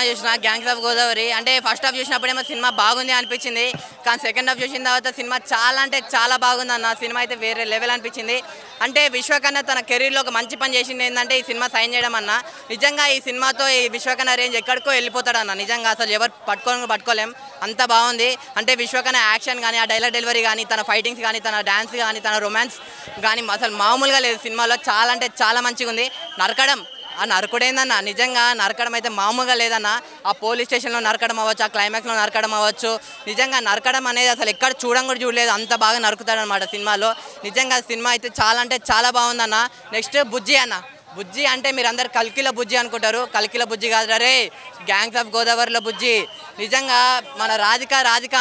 చూసిన gangs of Godavari. అంటే first half చూసినప్పుడేమో cinema బాగుంది అనిపించింది, కానీ సెకండ్ హాఫ్ చూసిన తర్వాత సినిమా చాలా అంటే చాలా బాగుంది అన్న. సినిమా అయితే వేరే లెవెల్ అనిపించింది. అంటే విశ్వకన్న తన కెరీర్లో ఒక మంచి పని చేసింది ఏంటంటే ఈ సినిమా సైన్ చేయడం అన్న. నిజంగా ఈ సినిమాతో ఈ విశ్వకన్న రేంజ్ ఎక్కడికో వెళ్ళిపోతాడన్న. నిజంగా అసలు ఎవరు పట్టుకోలేం, అంత బాగుంది. అంటే విశ్వకన్న యాక్షన్ కానీ, ఆ డైలాగ్ డెలివరీ కానీ, తన ఫైటింగ్స్ కానీ, తన డ్యాన్స్ కానీ, తన రొమాన్స్ కానీ అసలు మామూలుగా లేదు సినిమాలో. చాలా అంటే చాలా మంచిగా ఉంది. నరకడం, ఆ నరకుడేందన్న, నిజంగా నరకడం అయితే మామూలుగా లేదన్న. ఆ పోలీస్ స్టేషన్లో నరకడం అవ్వచ్చు, ఆ క్లైమాక్స్లో నరకడం అవ్వచ్చు. నిజంగా నరకడం అనేది అసలు ఎక్కడ కూడా చూడలేదు, అంత బాగా నరుకుతాడనమాట సినిమాలో. నిజంగా సినిమా అయితే చాలా అంటే చాలా బాగుందన్న. నెక్స్ట్ బుజ్జి అన్న. బుజ్జి అంటే మీరు అందరు కల్కిల బుజ్జి అనుకుంటారు, కల్కిల బుజ్జి కాదు రే, గ్యాంగ్స్ ఆఫ్ గోదావరిలో బుజ్జి. నిజంగా మన రాధిక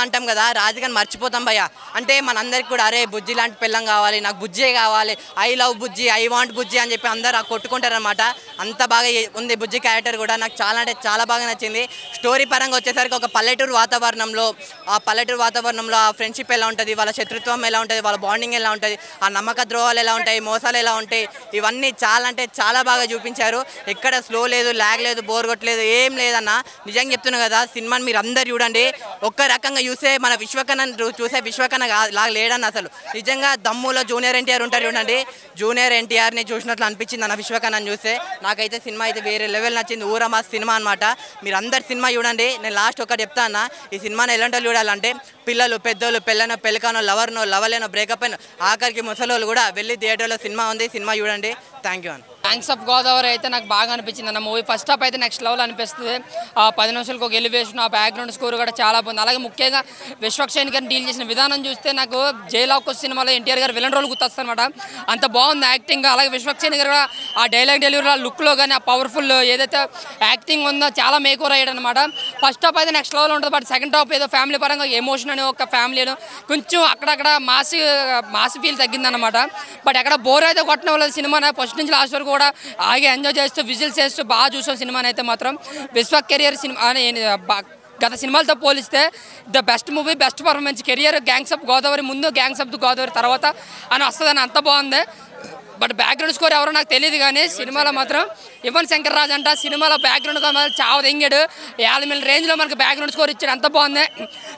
అంటాం కదా, రాధికని మర్చిపోతాం భయ్య. అంటే మనందరికి కూడా అరే బుజ్జి లాంటి పిల్లం కావాలి, నాకు బుజ్జే కావాలి, I love Bujji, I want Bujji అని చెప్పి అందరూ కొట్టుకుంటారనమాట. అంత బాగా ఉంది బుజ్జి క్యారెక్టర్ కూడా. నాకు చాలా అంటే చాలా బాగా నచ్చింది. స్టోరీ పరంగా వచ్చేసరికి ఒక పల్లెటూరు వాతావరణంలో ఆ ఫ్రెండ్షిప్ ఎలా ఉంటుంది, వాళ్ళ శత్రుత్వం ఎలా ఉంటుంది, వాళ్ళ బాండింగ్ ఎలా ఉంటుంది, ఆ నమ్మక ద్రోహాలు ఎలా ఉంటాయి, మోసాలు ఎలా ఉంటాయి, ఇవన్నీ చాలా అంటే చాలా బాగా చూపించారు. ఎక్కడ స్లో లేదు, ల్యాగ్ లేదు, బోర్ కొట్టలేదు, ఏం లేదన్న. నిజంగా చెప్తున్నా కదా, సినిమాని మీరు అందరు చూడండి. ఒక్క రకంగా చూసే మన విశ్వకన్న చూసే విశ్వకన్న లాగా లేడన్న అసలు. నిజంగా దమ్ములో జూనియర్ ఎన్టీఆర్ ఉంటారు చూడండి, జూనియర్ ఎన్టీఆర్ని చూసినట్లు అనిపించింది అన్న విశ్వకన్నని చూస్తే. నాకైతే సినిమా అయితే వేరే లెవెల్ నచ్చింది. ఊరమా సినిమా అనమాట. మీరు అందరు సినిమా చూడండి. నేను లాస్ట్ ఒకటి చెప్తా అన్న, ఈ సినిమాని ఎలాంటి వాళ్ళు చూడాలంటే పిల్లలు, పెద్దోళ్ళు, పెళ్ళనో, పెళ్ళకానో, లవర్నో, లవలేనో, బ్రేకప్ అయినో, ఆఖరికి ముసలోళ్ళు కూడా వెళ్ళి థియేటర్లో సినిమా ఉంది, సినిమా చూడండి. థ్యాంక్ యూ అన్న. గ్యాంగ్స్ ఆఫ్ గోదావరి అయితే నాకు బాగా అనిపించింది అన్న. మూవీ ఫస్ట్ హాఫ్ అయితే నెక్స్ట్ లెవెల్ అనిపిస్తుంది. ఆ 10 నిమిషాలకు ఒక ఎలివేషన్, ఆ బ్యాక్గ్రౌండ్ స్కోర్ కూడా చాలా బాగుంది. అలాగే ముఖ్యంగా విశ్వక్షేణ్ గారిని డీల్ చేసిన విధానం చూస్తే నాకు జైల్ ఆఫ్ సినిమాలో ఎన్టీఆర్ గారు విలన్ రోల్ గుర్తొస్తుంది అనమాట. అంత బాగుంది యాక్టింగ్. అలాగే విశ్వక్షేణ్ గారు ఆ డైలాగ్ డెలివరీ, లుక్లో కానీ, ఆ పవర్ఫుల్ ఏదైతే యాక్టింగ్ ఉందో చాలా మేక్ ఓవర్ అయ్యాడు అనమాట. ఫస్ట్ హాఫ్ అయితే నెక్స్ట్ లెవెల్ ఉంటుంది. బట్ సెకండ్ హాఫ్ ఏదో ఫ్యామిలీ పరంగా ఎమోషన్ అని ఒక ఫ్యామిలీలో కొంచెం అక్కడక్కడ మాసి ఫీల్ తగ్గిందనమాట. బట్ ఎక్కడ బోర్ అయితే కొట్టడం వల్ల సినిమా ఫస్ట్ నుంచి లాస్ట్ వరకు కూడా ఆగి ఎంజాయ్ చేస్తూ విజిల్స్ చేస్తూ బాగా చూసాం సినిమాని. అయితే మాత్రం విశ్వ కెరియర్ సినిమా గత సినిమాలతో పోలిస్తే the best movie, best performance career gangs of Godavari ముందు, గ్యాంగ్స్ ఆఫ్ గోదావరి తర్వాత అని వస్తుందని అంత బాగుంది. బట్ బ్యాక్గ్రౌండ్ స్కోర్ ఎవరో నాకు తెలియదు, కానీ సినిమాలో మాత్రం యువన్ శంకర్ రాజ్ అంట సినిమాలో బ్యాక్గ్రౌండ్ చాలా తెంగాడు. 50,000 రేంజ్లో మనకు బ్యాక్గ్రౌండ్ స్కోర్ ఇచ్చాడు, అంత బాగుంది.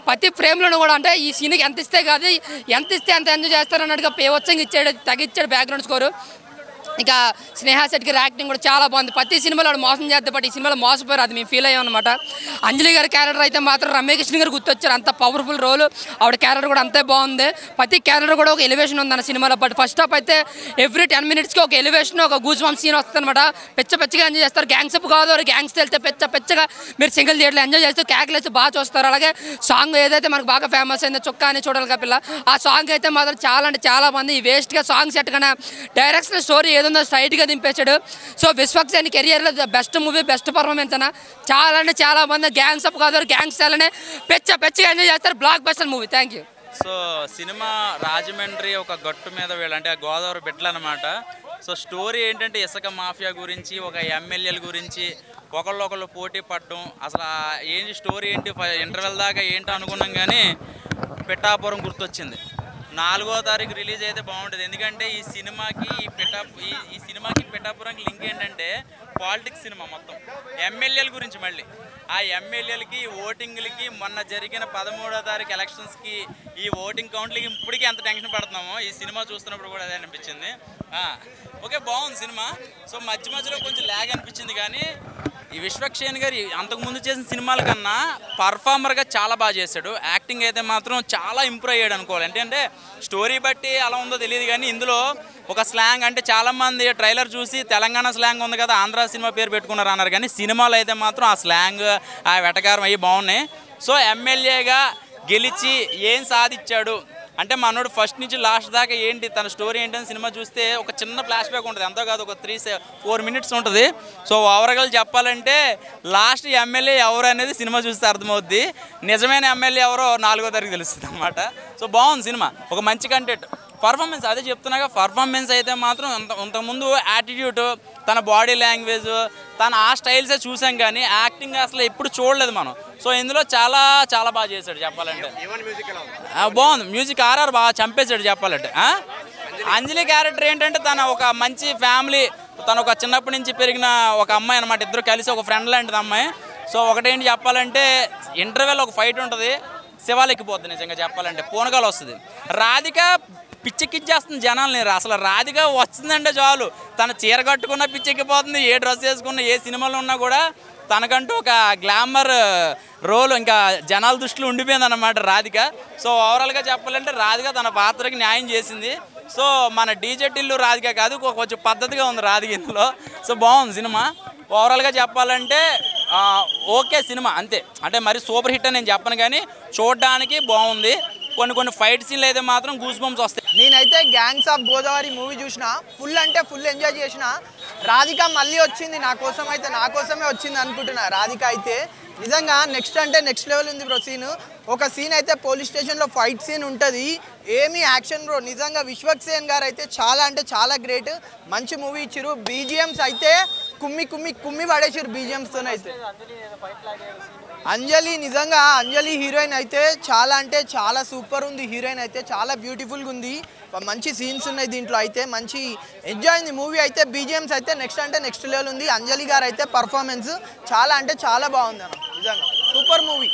ప్రతి ఫ్రేమ్లోనూ కూడా అంటే ఈ సీన్కి ఎంత ఇస్తే కాదు, ఎంత ఇస్తే అంత ఎంజాయ్ చేస్తారన్నట్టుగా పేవచ్చంగా ఇచ్చాడు, తగ్గించాడు బ్యాక్గ్రౌండ్ స్కోరు. ఇక స్నేహ శెట్టి గారి యాక్టింగ్ కూడా చాలా బాగుంది. ప్రతి సినిమాలో ఆవిడ మోసం చేద్దాం, బట్ ఈ సినిమాలో మోసపోయారు, అది మేము ఫీల్ అయ్యాం అనమాట. అంజలి గారి క్యారెక్టర్ అయితే మాత్రం రమ్యకృష్ణ గారు గుర్తొచ్చారు, అంత పవర్ఫుల్ రోల్. ఆవిడ క్యారెక్టర్ కూడా అంతే బాగుంది. ప్రతి క్యారెక్టర్ కూడా ఒక ఎలివేషన్ ఉందన్న సినిమాలో. బట్ ఫస్ట్ హాఫ్ అయితే ఎవ్రీ 10 మినిట్స్కి ఒక ఎలివేషన్, ఒక గూజ్ బంప్ సీన్ వస్తుంది అనమాట. పెచ్చగా ఎంజాయ్ చేస్తారు. గ్యాంగ్స్ అప్ కాదు, గ్యాంగ్స్ వెళ్తే పెచ్చగా మీరు సింగిల్ థియేటర్లో ఎంజాయ్ చేస్తూ క్యాక్లేసి బాగా చూస్తారు. అలాగే సాంగ్ ఏదైతే మనకు బాగా ఫేమస్ అయిందో చొక్కా అని చూడాలి కపిల్ల, ఆ సాంగ్ అయితే మాత్రం చాలా అంటే చాలా బాగుంది. ఈ వేస్ట్గా సాంగ్ సెట్ కన్నా డైరెక్షన్ స్టోరీ ఏదో స్ట్రైట్గా దింపేశాడు. సో విశ్వక్సేన్ కెరియర్లో బెస్ట్ మూవీ, బెస్ట్ పర్ఫార్మెన్స్ అన్న. చాలా అంటే చాలా బాగుంది. గ్యాంగ్స్ అప్ కాదు, గ్యాంగ్స్ చాలానే పెచ్చగా ఎంజాయ్ చేస్తారు. Block buster movie. Thank you. So cinema Rajahmundry ఒక గట్టు మీద వీళ్ళంటే గోదావరి బిడ్డలు అనమాట. సో స్టోరీ ఏంటంటే ఇసుక మాఫియా గురించి, ఒక ఎమ్మెల్యేల గురించి ఒకళ్ళు పోటీ పడడం. అసలు ఏంటి స్టోరీ ఏంటి, ఇంటర్వెల్ దాకా ఏంటో అనుకున్నాం, కానీ పిఠాపురం గుర్తొచ్చింది. 4వ తారీఖు రిలీజ్ అయితే బాగుంటుంది. ఎందుకంటే ఈ సినిమాకి పిఠాపురంకి లింక్ ఏంటంటే పాలిటిక్స్ సినిమా మొత్తం ఎమ్మెల్యేల గురించి. మళ్ళీ ఆ ఎమ్మెల్యేలకి, ఓటింగ్లకి, మొన్న జరిగిన 13వ తారీఖు ఎలక్షన్స్కి, ఈ ఓటింగ్ కౌంట్లకి ఇప్పటికీ ఎంత టెన్షన్ పడుతున్నామో ఈ సినిమా చూస్తున్నప్పుడు కూడా అదే అనిపించింది. ఓకే, బాగుంది సినిమా. సో మధ్యలో కొంచెం ల్యాగ్ అనిపించింది, కానీ ఈ విశ్వక్షేణ్ గారు అంతకుముందు చేసిన సినిమాల కన్నా పర్ఫార్మర్గా చాలా బాగా చేశాడు. యాక్టింగ్ అయితే మాత్రం చాలా ఇంప్రూవ్ అయ్యాడు అనుకోవాలి. అంటే స్టోరీ బట్టి అలా ఉందో తెలియదు, కానీ ఇందులో ఒక స్లాంగ్, అంటే చాలామంది ట్రైలర్ చూసి తెలంగాణ స్లాంగ్ ఉంది కదా, ఆంధ్ర సినిమా పేరు పెట్టుకున్నారు అన్నారు, కానీ సినిమాలో అయితే మాత్రం ఆ స్లాంగ్, ఆ వెటకారం అవి బాగున్నాయి. సో ఎమ్మెల్యేగా గెలిచి ఏం సాధించాడు అంటే మనోడు ఫస్ట్ నుంచి లాస్ట్ దాకా ఏంటి తన స్టోరీ ఏంటని సినిమా చూస్తే ఒక చిన్న ఫ్లాష్ బ్యాక్ ఉంటుంది, ఎంతో కాదు ఒక 3-4 మినిట్స్ ఉంటుంది. సో ఓవరాల్గా చెప్పాలంటే లాస్ట్ ఎమ్మెల్యే ఎవరు అనేది సినిమా చూస్తే అర్థమవుద్ది. నిజమైన ఎమ్మెల్యే ఎవరో 4వ తారీఖు తెలుస్తుంది అనమాట. సో బాగుంది సినిమా, ఒక మంచి కంటెంట్. పర్ఫార్మెన్స్ అదే చెప్తున్నాగా, పర్ఫార్మెన్స్ అయితే మాత్రం ఇంతకుముందు యాటిట్యూడ్, తన బాడీ లాంగ్వేజ్, తన ఆ స్టైల్సే చూసాం, కానీ యాక్టింగ్ అసలు ఎప్పుడు చూడలేదు మనం. సో ఇందులో చాలా చాలా బాగా చేశాడు చెప్పాలంటే. బాగుంది మ్యూజిక్, ఆర్ఆర్ బాగా చంపేశాడు చెప్పాలంటే. అంజలి క్యారెక్టర్ ఏంటంటే తన ఒక మంచి ఫ్యామిలీ, తను ఒక చిన్నప్పటి నుంచి పెరిగిన ఒక అమ్మాయి అనమాట. ఇద్దరు కలిసి ఒక ఫ్రెండ్ లాంటిది అమ్మాయి. సో ఒకటేంటి చెప్పాలంటే ఇంటర్వెల్ ఒక ఫైట్ ఉంటుంది, శివాలెక్కిపోతుంది నిజంగా చెప్పాలంటే, పూనకాలు వస్తుంది. రాధిక పిచ్చెక్కిచ్చేస్తుంది జనాల్ని. అసలు రాధిక వస్తుందంటే చాలు, తన చీర కట్టుకున్న పిచ్చెక్కిపోతుంది, ఏ డ్రెస్ వేసుకున్నా, ఏ సినిమాలో ఉన్నా కూడా తనకంటూ ఒక గ్లామర్ రోల్ ఇంకా జనాల దృష్టిలో ఉండిపోయింది అన్నమాట రాధిక. సో ఓవరాల్గా చెప్పాలంటే రాధిక తన పాత్రకి న్యాయం చేసింది. సో మన డీజే టిల్లు రాధిక కాదు, కొంచెం పద్ధతిగా ఉంది రాధిక ఇందులో. సో బాగుంది సినిమా. ఓవరాల్గా చెప్పాలంటే ఓకే సినిమా అంతే, అంటే మరి సూపర్ హిట్ అని నేను చెప్పను, కానీ చూడడానికి బాగుంది. కొన్ని ఫైట్ సీన్లు అయితే మాత్రం గూస్ బంప్స్ వస్తాయి. నేనైతే గ్యాంగ్స్ ఆఫ్ గోదావరి మూవీ చూసిన, ఫుల్ అంటే ఫుల్ ఎంజాయ్ చేసిన. రాధిక మళ్ళీ వచ్చింది, నా కోసమే వచ్చింది అనుకుంటున్నా. రాధిక అయితే నిజంగా నెక్స్ట్ అంటే నెక్స్ట్ లెవెల్ ఉంది బ్రో. ఒక సీన్ అయితే పోలీస్ స్టేషన్లో ఫైట్ సీన్ ఉంటుంది, ఏమీ యాక్షన్ బ్రో. నిజంగా విశ్వక్సేన్ గారు అయితే చాలా అంటే చాలా గ్రేట్, మంచి మూవీ ఇచ్చారు. బీజిఎమ్స్ అయితే కుమ్మి పడేసారు బీజిఎమ్స్తోనైతే. నిజంగా అంజలి హీరోయిన్ అయితే చాలా అంటే చాలా సూపర్ ఉంది. హీరోయిన్ అయితే చాలా బ్యూటిఫుల్గా ఉంది, మంచి సీన్స్ ఉన్నాయి దీంట్లో. అయితే మంచి ఎంజాయ్ అయింది మూవీ అయితే. బీజిఎమ్స్ అయితే నెక్స్ట్ అంటే నెక్స్ట్ లెవెల్ ఉంది. అంజలి గారు అయితే పర్ఫార్మెన్స్ చాలా అంటే చాలా బాగుంది అన్న, నిజంగా సూపర్ మూవీ.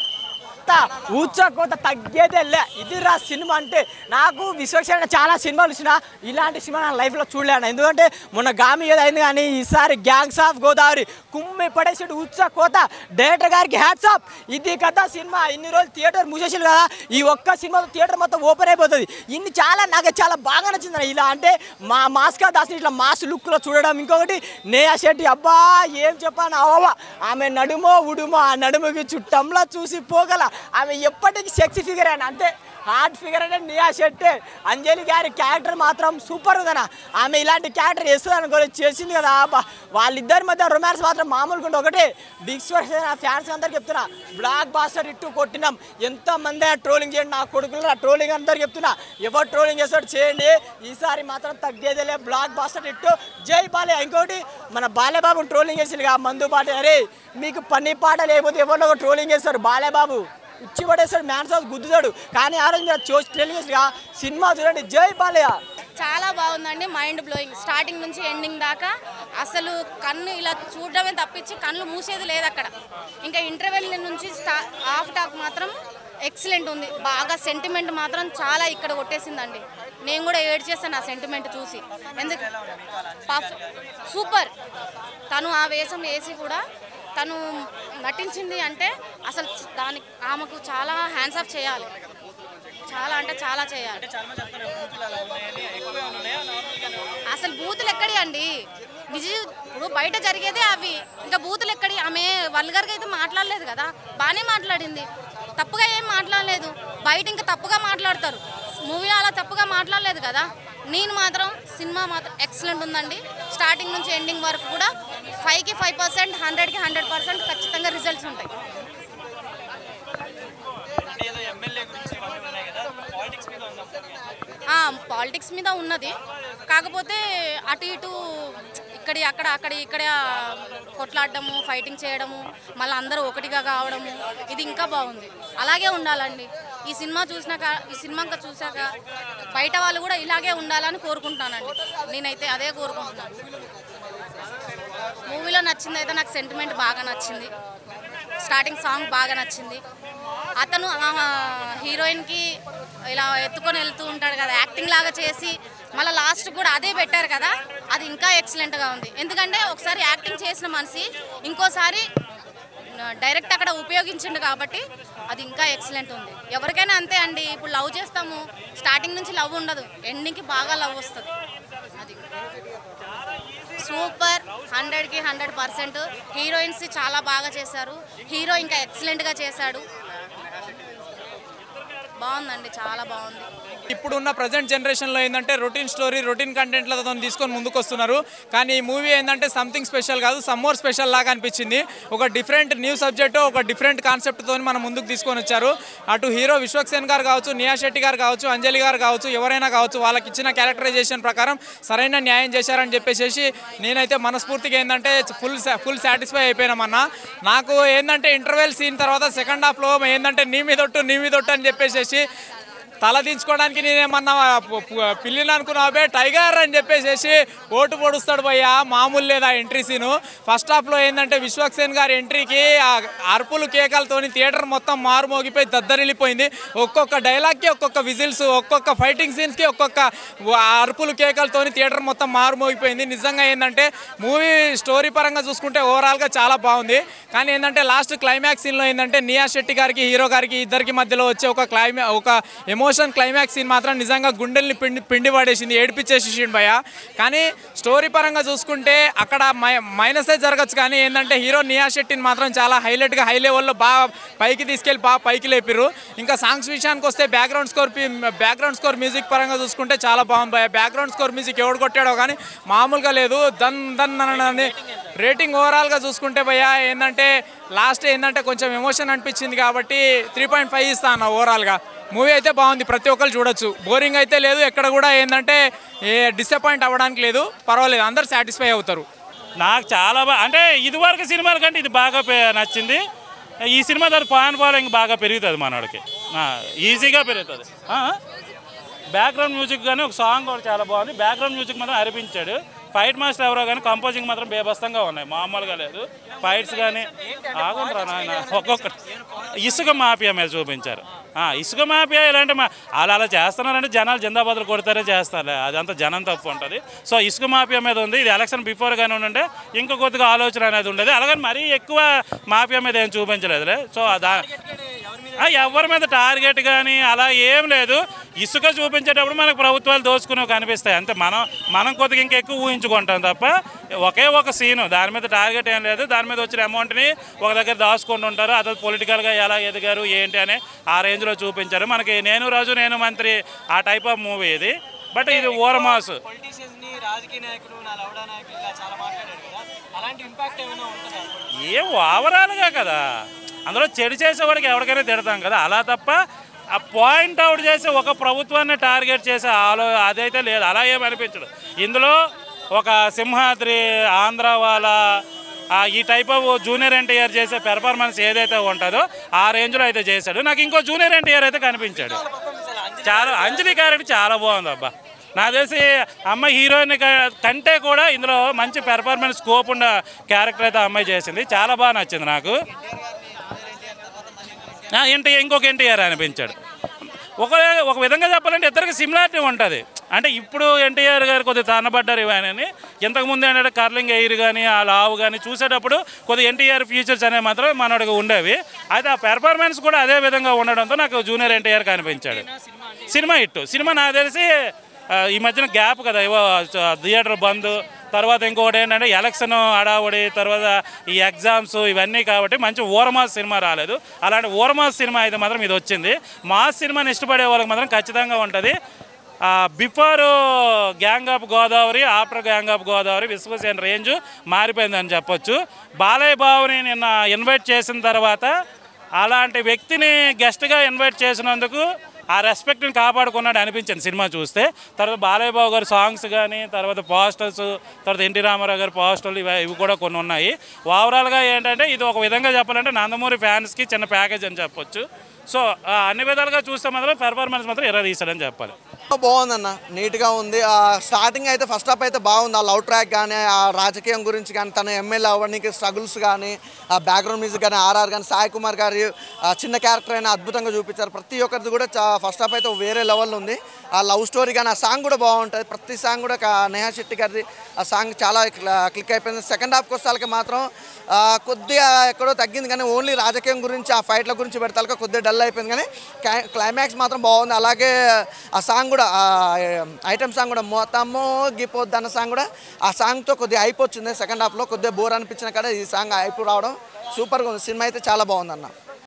ఊచకోత తగ్గేదే లే. ఇది రా సినిమా అంటే. నాకు విశ్వక్సేన చాలా సినిమాలు ఇచ్చిన, ఇలాంటి సినిమా నా లైఫ్లో చూడలేను. ఎందుకంటే మొన్న గామి ఏదో అయింది, కానీ ఈసారి గ్యాంగ్స్ ఆఫ్ గోదావరి కుమ్మి పడేసాడు ఊచకోత. డైరెక్టర్ గారికి హ్యాట్స్ ఆఫ్. ఇది కదా సినిమా. ఇన్ని రోజులు థియేటర్ మూసేసారు కదా, ఈ ఒక్క సినిమాతో థియేటర్ మొత్తం ఓపెన్ అయిపోతుంది. నాకు చాలా బాగా నచ్చింది. ఇలా అంటే మాస్కా దాస్ని ఇట్లా మాస్ లుక్లో చూడడం. ఇంకొకటి నేహా శెట్టి, అబ్బా ఏం చెప్పాను, అవ్వ ఆమె నడుమో ఉడుమో, ఆ నడుముకి చుట్టంలో చూసి పోగల. ఆమె ఎప్పటికీ సెక్సీ ఫిగర్ అయినా, అంతే హార్ట్ ఫిగర్ అంటే నేహా శెట్టి. అంజలి గారి క్యారెక్టర్ మాత్రం సూపర్ ఉందన్న. ఆమె ఇలాంటి క్యారెక్టర్ వేస్తుంది అనుకో, చేసింది కదా. వాళ్ళిద్దరి మధ్య రొమాన్స్ మాత్రం మామూలుగా ఉంటే. ఒకటి బిగ్ ఫ్యాన్స్ అందరికి చెప్తున్నా, బ్లాక్ బాస్టర్ ఇట్టు కొట్టినాం. ఎంతమంది ట్రోలింగ్ చేయండి, నా కొడుకులు ట్రోలింగ్ అందరికి చెప్తున్నా. ఎవరు ట్రోలింగ్ చేస్తాడు చేయండి, ఈసారి మాత్రం తగ్గేదేలే. బ్లాక్ బాస్టర్ ఇట్టు జై బాలే. ఇంకోటి మన బాలేబాబు ట్రోలింగ్ చేసిందిగా, మందు పాట. అరే మీకు పని పాట లేకపోతే ఎవరిలో ట్రోలింగ్ చేస్తారు. బాలేబాబు ఇచ్చి పడేస్తాడు, మ్యాన్స్ హౌస్ గుద్దుతాడు. కానీ ఆ రోజు మీరు ట్రైలింగ్ సినిమా చూడండి, జై బాలయ్య. చాలా బాగుందండి, మైండ్ బ్లోయింగ్. స్టార్టింగ్ నుంచి ఎండింగ్ దాకా అసలు కన్ను ఇలా చూడడమే తప్పించి కళ్ళు మూసేది లేదు అక్కడ. ఇంకా ఇంటర్వెల్ నుంచి హాఫ్ టాక్ మాత్రం ఎక్సలెంట్ ఉంది. బాగా సెంటిమెంట్ మాత్రం చాలా ఇక్కడ కొట్టేసిందండి. నేను కూడా ఏడ్ చేస్తాను ఆ సెంటిమెంట్ చూసి. ఎందుకు సూపర్. తను ఆ వేషం వేసి కూడా తను నటించింది అంటే అసలు దానికి ఆమెకు చాలా హ్యాండ్స్ ఆఫ్ చేయాలి. చాలా అంటే చాలా చేయాలి. అసలు బూతులు ఎక్కడి అండి, ఇప్పుడు బయట జరిగేదే అవి, ఇంకా బూతులు ఎక్కడి. ఆమె వల్గర్గా అయితే మాట్లాడలేదు కదా, బాగానే మాట్లాడింది, తప్పుగా ఏం మాట్లాడలేదు. బయట ఇంకా తప్పుగా మాట్లాడతారు, మూవీలో అలా తప్పుగా మాట్లాడలేదు కదా. నేను మాత్రం సినిమా మాత్రం ఎక్సలెంట్ ఉందండి. స్టార్టింగ్ నుంచి ఎండింగ్ వరకు కూడా 5కి 5%, 100కి 100% ఖచ్చితంగా రిజల్ట్స్ ఉంటాయి. పాలిటిక్స్ మీద ఉన్నది, కాకపోతే అటు ఇటు ఇక్కడ కొట్లాడడము, ఫైటింగ్ చేయడము, మళ్ళీ అందరూ ఒకటిగా కావడము, ఇది ఇంకా బాగుంది. అలాగే ఉండాలండి. ఈ సినిమా చూసాక బయట వాళ్ళు కూడా ఇలాగే ఉండాలని కోరుకుంటున్నానండి. నేనైతే అదే కోరుకుంటున్నాను. మూవీలో నచ్చింది అయితే నాకు సెంటిమెంట్ బాగా నచ్చింది. స్టార్టింగ్ సాంగ్ బాగా నచ్చింది. అతను హీరోయిన్కి ఇలా ఎత్తుకొని వెళ్తూ ఉంటాడు కదా, యాక్టింగ్ లాగా చేసి మళ్ళీ లాస్ట్ కూడా అదే పెట్టారు కదా, అది ఇంకా ఎక్సలెంట్గా ఉంది. ఎందుకంటే ఒకసారి యాక్టింగ్ చేసిన మనిషి ఇంకోసారి డైరెక్ట్ అక్కడ ఉపయోగించిండు కాబట్టి అది ఇంకా ఎక్సలెంట్ ఉంది. ఎవరికైనా అంతే అండి. ఇప్పుడు లవ్ చేస్తాము, స్టార్టింగ్ నుంచి లవ్ ఉండదు, ఎండింగ్కి బాగా లవ్ వస్తుంది. అది సూపర్. 100కి 100%. హీరోయిన్స్ చాలా బాగా చేశారు, హీరో ఇంకా ఎక్సలెంట్గా చేశాడు. బాగుందండి, చాలా బాగుంది. ఇప్పుడున్న ప్రజెంట్ జనరేషన్లో ఏంటంటే రొటీన్ స్టోరీ, రొటీన్ కంటెంట్లతో తీసుకొని ముందుకు వస్తున్నారు. కానీ ఈ మూవీ ఏంటంటే సంథింగ్ స్పెషల్ కాదు, సమ్మోర్ స్పెషల్ లాగా అనిపించింది. ఒక డిఫరెంట్ న్యూ సబ్జెక్ట్, ఒక డిఫరెంట్ కాన్సెప్ట్తో మనం ముందుకు తీసుకొని వచ్చారు. అటు హీరో విశ్వక్సేన్ గారు కావచ్చు, నేహా శెట్టి గారు కావచ్చు, అంజలి గారు కావచ్చు, ఎవరైనా కావచ్చు, వాళ్ళకి ఇచ్చిన క్యారెక్టరైజేషన్ ప్రకారం సరైన న్యాయం చేశారని చెప్పేసి నేనైతే మనస్ఫూర్తిగా ఏంటంటే ఫుల్ సాటిస్ఫై అయిపోయినామన్నా. నాకు ఏంటంటే ఇంటర్వెల్ సీన్ తర్వాత సెకండ్ హాఫ్లో ఏంటంటే నీ మీదొట్టు అని చెప్పేసి తల దించుకోవడానికి నేనేమన్నా పిల్లిని అనుకున్నావే టైగర్ అని చెప్పేసి ఓటు పొడుస్తాడు భయ్యా, మామూలు లేదా ఎంట్రీ సీను. ఫస్ట్ హాఫ్లో ఏంటంటే విశ్వక్సేన్ గారి ఎంట్రీకి అరుపులు కేకలతోని థియేటర్ మొత్తం మారుమోగిపోయి దద్దరిల్లిపోయింది. ఒక్కొక్క డైలాగ్కి ఒక్కొక్క విజిల్స్, ఒక్కొక్క ఫైటింగ్ సీన్స్కి ఒక్కొక్క అరుపులు కేకలతోని థియేటర్ మొత్తం మారుమోగిపోయింది. నిజంగా ఏంటంటే మూవీ స్టోరీ పరంగా చూసుకుంటే ఓవరాల్గా చాలా బాగుంది. కానీ ఏంటంటే లాస్ట్ క్లైమాక్స్ సీన్లో ఏంటంటే నియా శెట్టి గారికి హీరో గారికి ఇద్దరికి మధ్యలో వచ్చే ఒక ఎమోషన్ క్లైమాక్స్ సీన్ మాత్రం నిజంగా గుండెల్ని పిండి పడేసింది, ఏడిపించేసిండు భయ్య. కానీ స్టోరీ పరంగా చూసుకుంటే అక్కడ మైనసే జరగచ్చు. కానీ ఏంటంటే హీరో నియా శెట్టిని మాత్రం చాలా హైలైట్గా హై లెవెల్లో బాగా పైకి తీసుకెళ్ళి బాగా పైకి లేపిర్రు. ఇంకా సాంగ్స్ విషయానికి వస్తే బ్యాక్గ్రౌండ్ స్కోర్ మ్యూజిక్ పరంగా చూసుకుంటే చాలా బాగుంది భయ్య. బ్యాక్గ్రౌండ్ స్కోర్ మ్యూజిక్ ఎవడు కొట్టాడో కానీ మామూలుగా లేదు. దన్ అని రేటింగ్ ఓవరాల్గా చూసుకుంటే భయ్య ఏంటంటే లాస్ట్ ఏంటంటే కొంచెం ఎమోషన్ అనిపించింది కాబట్టి 3.5 ఇస్తా అన్న. ఓవరాల్గా మూవీ అయితే బాగుంది, ప్రతి ఒక్కరు చూడొచ్చు. బోరింగ్ అయితే లేదు, ఎక్కడ కూడా ఏంటంటే డిసప్పాయింట్ అవ్వడానికి లేదు, పర్వాలేదు, అందరు సాటిస్ఫై అవుతారు. నాకు చాలా అంటే ఇదివరకు సినిమాల కంటే ఇది బాగా నచ్చింది. ఈ సినిమా తర్వాత ఫాలోయింగ్ బాగా పెరుగుతుంది, మనోడికి ఈజీగా పెరుగుతుంది. బ్యాక్గ్రౌండ్ మ్యూజిక్ కానీ ఒక సాంగ్ కూడా చాలా బాగుంది. బ్యాక్గ్రౌండ్ మ్యూజిక్ మాత్రం అనిపించాడు. ఫైట్ మాస్టర్ ఎవరో కానీ కంపోజింగ్ మాత్రం బేబస్తంగా ఉన్నాయి, మామూలుగా లేదు. ఫైట్స్ కానీ ఆగుంటారా నాయన, ఒక్కొక్క ఇసుక మాఫియా మీద చూపించారు. ఇసుక మాఫియా ఇలాంటి అలా చేస్తున్నారంటే జనాలు జిందాబాదులు కొడతారే చేస్తారు, అదంతా జనం తప్పు ఉంటుంది. సో ఇసుక మాఫియా మీద ఉంది. ఇది ఎలక్షన్ బిఫోర్ కానీ ఉంటే ఇంకా కొద్దిగా ఆలోచన అనేది ఉండేది. అలాగని మరీ ఎక్కువ మాఫియా మీద ఏం చూపించలేదులే. సో ఎవరి మీద టార్గెట్ కానీ అలా ఏం లేదు. ఇసుక చూపించేటప్పుడు మనకు ప్రభుత్వాలు దోచుకునేవి కనిపిస్తాయి అంతే. మనం కొద్దిగా ఇంకెక్కువ ఊహించుకుంటాం తప్ప ఒకే ఒక సీను, దాని మీద టార్గెట్ ఏం లేదు. దాని మీద వచ్చిన అమౌంట్ని ఒక దగ్గర దాచుకుంటూ ఉంటారు. అదే పొలిటికల్గా ఎలా ఎదిగారు ఏంటి అని ఆ రేంజ్లో చూపించారు మనకి. నేను రాజు నేను మంత్రి ఆ టైప్ ఆఫ్ మూవీ ఇది. బట్ ఇది ఓరమాసు. ఏం ఓవరాల్గా కదా, అందులో చెడు చేసేవాడికి ఎవరికైనా తిడతాం కదా, అలా తప్ప ఆ పాయింట్ అవుట్ చేసి ఒక ప్రభుత్వాన్ని టార్గెట్ చేసే అదైతే లేదు, అలా ఏమనిపించదు. ఇందులో ఒక సింహాద్రి, ఆంధ్ర వాళ్ళ ఈ టైప్ ఆఫ్ జూనియర్ ఎన్టీఆర్ చేసే పెర్ఫార్మెన్స్ ఏదైతే ఉంటుందో ఆ రేంజ్లో అయితే చేశాడు. నాకు ఇంకో జూనియర్ ఎన్టీఆర్ అయితే కనిపించాడు. చాలా అంజలి క్యారెక్టర్ చాలా బాగుంది అబ్బా. నాకు తెలిసి అమ్మాయి హీరోయిన్ కంటే కూడా ఇందులో మంచి పెర్ఫార్మెన్స్ స్కోప్ ఉన్న క్యారెక్టర్ అయితే అమ్మాయి చేసింది, చాలా బాగా నచ్చింది నాకు. ఇంకొక ఎన్టీఆర్ అనిపించాడు. ఒక విధంగా చెప్పాలంటే ఇద్దరికి సిమిలారిటీ ఉంటుంది. అంటే ఇప్పుడు ఎన్టీఆర్ గారు కొద్దిగా తన్నబడ్డారు ఇవన్నీ. ఇంతకుముందు ఏంటంటే కర్లింగ్ ఎయిర్ కానీ ఆ లావు కానీ చూసేటప్పుడు కొద్దిగా ఎన్టీఆర్ ఫీచర్స్ అనేవి మాత్రం మనోడికి ఉండేవి. అయితే ఆ పెర్ఫార్మెన్స్ కూడా అదే విధంగా ఉండడంతో నాకు జూనియర్ ఎన్టీఆర్ కనిపించాడు. Cinema hit. సినిమా నాకు తెలిసి ఈ మధ్యన గ్యాప్ కదా, ఏవో థియేటర్ బంద్, తర్వాత ఇంకొకటి ఏంటంటే ఎలక్షన్ హడావుడి, తర్వాత ఈ ఎగ్జామ్స్ ఇవన్నీ కాబట్టి మంచి ఓరమాస్ సినిమా రాలేదు. అలాంటి ఓరమాస్ సినిమా అయితే మాత్రం ఇది వచ్చింది. మాస్ సినిమాని ఇష్టపడే వాళ్ళకి మాత్రం ఖచ్చితంగా ఉంటుంది. Before gang of Godavari, after gang of Godavari Vishwasena range మారిపోయిందని చెప్పొచ్చు. బాలయ్య బాబుని నిన్న ఇన్వైట్ చేసిన తర్వాత అలాంటి వ్యక్తిని గెస్ట్గా ఇన్వైట్ చేసినందుకు ఆ రెస్పెక్ట్ని కాపాడుకున్నాడు అనిపించింది సినిమా చూస్తే. తర్వాత బాలయ్య బాబు గారి సాంగ్స్ కానీ, తర్వాత పోస్టర్స్, తర్వాత ఎన్టీ రామారావు గారి పోస్టర్లు ఇవి కూడా కొన్ని ఉన్నాయి. ఓవరాల్గా ఏంటంటే ఇది ఒక విధంగా చెప్పాలంటే నందమూరి ఫ్యాన్స్కి చిన్న ప్యాకేజ్ అని చెప్పొచ్చు. సో అన్ని విధాలుగా చూస్తే మాత్రం పెర్ఫార్మెన్స్ మాత్రం ఎర్ర తీసాడని చెప్పాలి. బాగుందన్న, నీట్గా ఉంది. స్టార్టింగ్ అయితే ఫస్ట్ హాఫ్ అయితే బాగుంది. ఆ లవ్ ట్రాక్ కానీ, ఆ రాజకీయం గురించి కానీ, తన ఎమ్మెల్యే అవ్వడానికి స్ట్రగుల్స్ కానీ, ఆ బ్యాక్గ్రౌండ్ మ్యూజిక్ కానీ, ఆర్ఆర్ కానీ, సాయి కుమార్ గారి చిన్న క్యారెక్టర్ అయినా అద్భుతంగా చూపించారు. ప్రతి ఒక్కరిది కూడా ఫస్ట్ హాఫ్ అయితే వేరే లెవెల్లో ఉంది. ఆ లవ్ స్టోరీ కానీ ఆ సాంగ్ కూడా బాగుంటుంది. ప్రతి సాంగ్ కూడా నేహా శెట్టి గారిది ఆ సాంగ్ చాలా క్లిక్ అయిపోయింది. సెకండ్ హాఫ్కి వస్తే మాత్రం కొద్దిగా ఎక్కడో తగ్గింది, కానీ ఓన్లీ రాజకీయం గురించి ఆ ఫైట్ల గురించి పెడతాక కొద్దిగా డల్ అయిపోయింది. కానీ క్లైమాక్స్ మాత్రం బాగుంది. అలాగే ఆ సాంగ్ కూడా ఐటమ్ సాంగ్ కూడా మొత్తము గిపోద్ది అన్న సాంగ్ కూడా ఆ సాంగ్తో కొద్దిగా అయిపోతుంది. సెకండ్ హాఫ్లో కొద్దిగా బోర్ అనిపించిన కాడ ఈ సాంగ్ అయిపో రావడం సూపర్గా ఉంది. సినిమా అయితే చాలా బాగుంది అన్న.